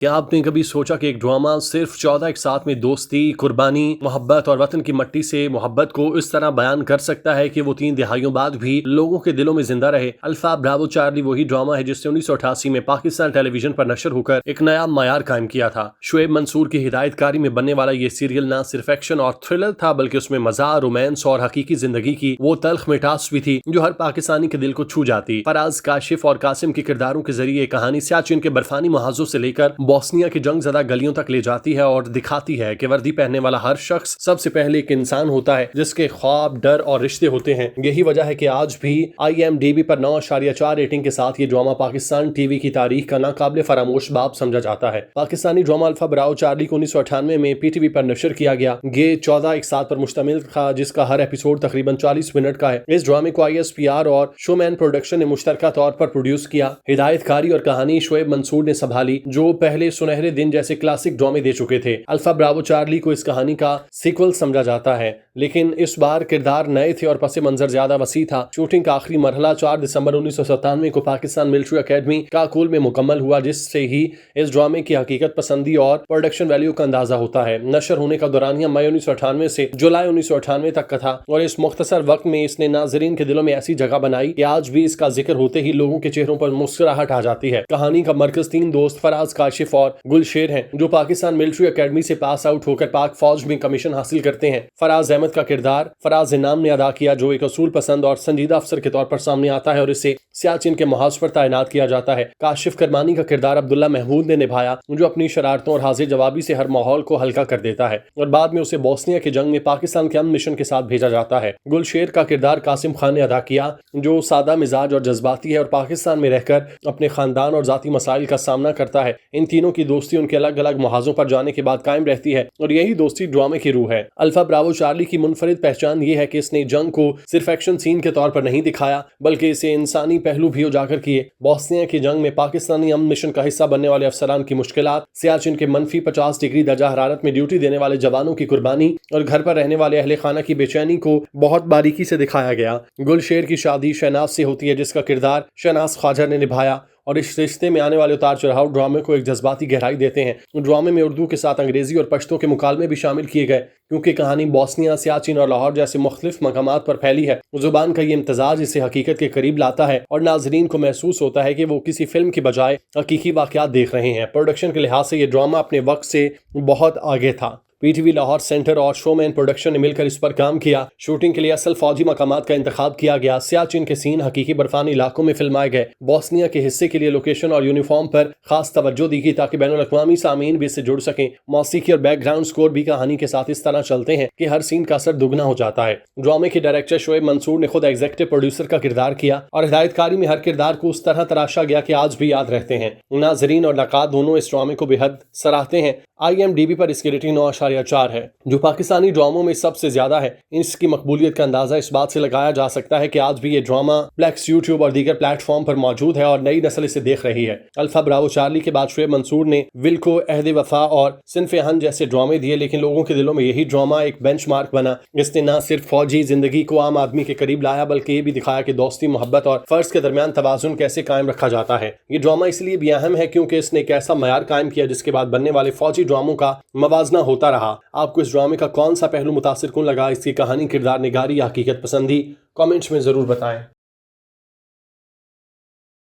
کیا آپ نے کبھی سوچا کہ ایک ڈرامہ صرف 14 ایک ساتھ میں دوستی، قربانی، محبت اور وطن کی مٹی سے محبت کو اس طرح بیان کر سکتا ہے کہ وہ 3 دہائیوں بعد بھی لوگوں کے دلوں میں زندہ رہے؟ الفا براوو چارلی وہی ڈرامہ ہے جس نے 1988 میں پاکستان ٹیلی ویژن پر نشر ہو کر ایک نیا معیار قائم کیا تھا۔ شعیب منصور کی ہدایت کاری میں بننے والا یہ سیریل نہ صرف ایکشن اور تھرلر تھا بلکہ اس میں مزاح، رومانس اور حقیقی زندگی کی وہ تلخ مٹاس بھی تھی جو ہر پاکستانی کے دل کو چھو جاتی۔ فراز، کاشف اور قاسم کے کرداروں کے ذریعے کہانی سیاچن کے برفانی محاذوں سے لے کر بوسنیا کی جنگ زدہ گلیوں تک لے جاتی ہے اور دکھاتی ہے کہ وردی پہننے والا ہر شخص سب سے پہلے ایک انسان ہوتا ہے جس کے خواب، ڈر اور رشتے ہوتے ہیں۔ یہی وجہ ہے کہ آج بھی IMDb پر 9.4 ریٹنگ کے ساتھ یہ ڈرامہ پاکستان ٹی وی کی تاریخ کا ناقابل فراموش باب سمجھا جاتا ہے۔ Pakistani drama alpha Bravo Charlie کو 1998 میں PTV پر نشر کیا گیا۔ یہ 14 ایک ساتھ پر مشتمل تھا جس کا ہر ایپیسوڈ تقریباً 40 منٹ کا ہے۔ اس ڈرامے کو ISPR اور شومین پروڈکشن نے مشترکہ طور پر پروڈیوس کیا۔ ہدایت کاری اور کہانی شعیب منصور نے سنبھالی جو پہلے سنہرے دن جیسے کلاسک ڈرامے دے چکے تھے۔ الفا براوو چارلی کو اس کہانی کا سیکول سمجھا جاتا ہے لیکن اس بار کردار نئے تھے اور پس منظر زیادہ وسیع تھا۔ شوٹنگ کا آخری مرحلہ 4 دسمبر 1997 کو پاکستان ملٹری اکیڈمی کاکول میں مکمل ہوا جس سے ہی اس ڈرامے کی حقیقت پسندی اور پروڈکشن ویلیو کا اندازہ ہوتا ہے۔ نشر ہونے کا دورانیہ مئی 1998 سے جولائی 1998 تک کا تھا اور اس مختصر وقت میں اس نے ناظرین کے دلوں میں ایسی جگہ بنائی کہ آج بھی اس کا ذکر ہوتے ہی لوگوں کے چہروں پر مسکراہٹ آ جاتی ہے۔ کہانی کا مرکز 3 دوست فراز، کاشف اور گلشیر ہیں جو پاکستان ملٹری اکیڈمی سے پاس آؤٹ ہو کر پاک فوج میں کمیشن حاصل کرتے ہیں۔ فراز احمد کا کردار فراز انعام نے ادا کیا جو ایک اصول پسند اور سنجیدہ افسر کے طور پر سامنے آتا ہے اور اسے سیاچن کے محاذ پر تعینات کیا جاتا ہے۔ کاشف کرمانی کا کردار عبداللہ محمود نے نبھایا جو اپنی شرارتوں اور حاضر جوابی سے ہر ماحول کو ہلکا کر دیتا ہے اور بعد میں اسے بوسنیا کی جنگ میں پاکستان کے امن مشن کے ساتھ بھیجا جاتا ہے۔ گلشیر کا کردار قاسم خان نے ادا کیا جو سادہ مزاج اور جذباتی ہے اور پاکستان میں رہ کر اپنے خاندان اور ذاتی مسائل کا سامنا کرتا ہے۔ ان تینوں کی دوستی ان کے الگ الگ محاذوں پر جانے کے بعد قائم رہتی ہے اور یہی دوستی ڈرامے کی روح ہے۔ الفا براوو چارلی کی منفرد پہچان یہ ہے کہ اس نے جنگ کو صرف ایکشن سین کے طور پر نہیں دکھایا بلکہ اسے انسانی پہلو بھی اجاگر کیے۔ بوسنیا کی جنگ میں پاکستانی امن مشن کا حصہ بننے والے افسران کی مشکلات، سیاچن کے منفی 50 ڈگری درجہ حرارت میں ڈیوٹی دینے والے جوانوں کی قربانی اور گھر پر رہنے والے اہل خانہ کی بے چینی کو بہت باریکی سے دکھایا گیا۔ گلشیر کی شادی شہناز سے ہوتی ہے جس کا کردار شہناز خواجہ نے نبھایا اور اس رشتے میں آنے والے اتار چڑھاؤ ڈرامے کو ایک جذباتی گہرائی دیتے ہیں۔ ڈرامے میں اردو کے ساتھ انگریزی اور پشتو کے مکالمے بھی شامل کیے گئے کیونکہ کہانی بوسنیا، سیاچن اور لاہور جیسے مختلف مقامات پر پھیلی ہے۔ زبان کا یہ امتزاج اسے حقیقت کے قریب لاتا ہے اور ناظرین کو محسوس ہوتا ہے کہ وہ کسی فلم کی بجائے حقیقی واقعات دیکھ رہے ہیں۔ پروڈکشن کے لحاظ سے یہ ڈرامہ اپنے وقت سے بہت آگے تھا۔ PTV لاہور سینٹر اور شومین پروڈکشن نے مل کر اس پر کام کیا۔ شوٹنگ کے لیے اصل فوجی مقامات کا انتخاب کیا گیا۔ سیاچن کے سین حقیقی برفانی علاقوں میں فلمائے گئے۔ بوسنیا کے حصے کے لیے لوکیشن اور یونیفارم پر خاص توجہ دی گئی تاکہ بین الاقوامی سامعین بھی اس سے جڑ سکیں۔ موسیقی اور بیک گراؤنڈ سکور بھی کہانی کے ساتھ اس طرح چلتے ہیں کہ ہر سین کا اثر دگنا ہو جاتا ہے۔ ڈرامے کے ڈائریکٹر شعیب منصور نے خود ایگزیکٹو پروڈیوسر کا کردار کیا اور ہدایت کاری میں ہر کردار کو اس طرح تراشا گیا کہ آج بھی یاد رہتے ہیں۔ ناظرین اور نقاد دونوں اس ڈرامے کو بے حد سراہتے ہیں۔ IMDb پر اس کی ریٹنگ 9.4 ہے جو پاکستانی ڈراموں میں سب سے زیادہ ہے۔ اس کی مقبولیت کا اندازہ اس بات سے لگایا جا سکتا ہے کہ آج بھی یہ ڈرامہ پلیکس، یوٹیوب اور دیگر پلیٹ فارم پر موجود ہے اور نئی نسل اسے دیکھ رہی ہے۔ الفا براوو چارلی کے بعد شعیب منصور نے ولکو، عہد وفا اور صنف ہن جیسے ڈرامے دیے لیکن لوگوں کے دلوں میں یہی ڈرامہ ایک بینچ مارک بنا۔ اس نے نہ صرف فوجی زندگی کو عام آدمی کے قریب لایا بلکہ یہ بھی دکھایا کہ دوستی، محبت اور فرض کے درمیان توازن کیسے قائم رکھا جاتا ہے۔ یہ ڈرامہ اس لیے بھی اہم ہے کیونکہ اس نے ایک ایسا معیار قائم کیا جس کے بعد بننے والے فوجی ڈراموں کا موازنہ ہوتا رہا۔ آپ کو اس ڈرامے کا کون سا پہلو متاثر کن لگا؟ اس کی کہانی، کردار نگاری یا حقیقت پسندی؟ کامنٹس میں ضرور بتائیں۔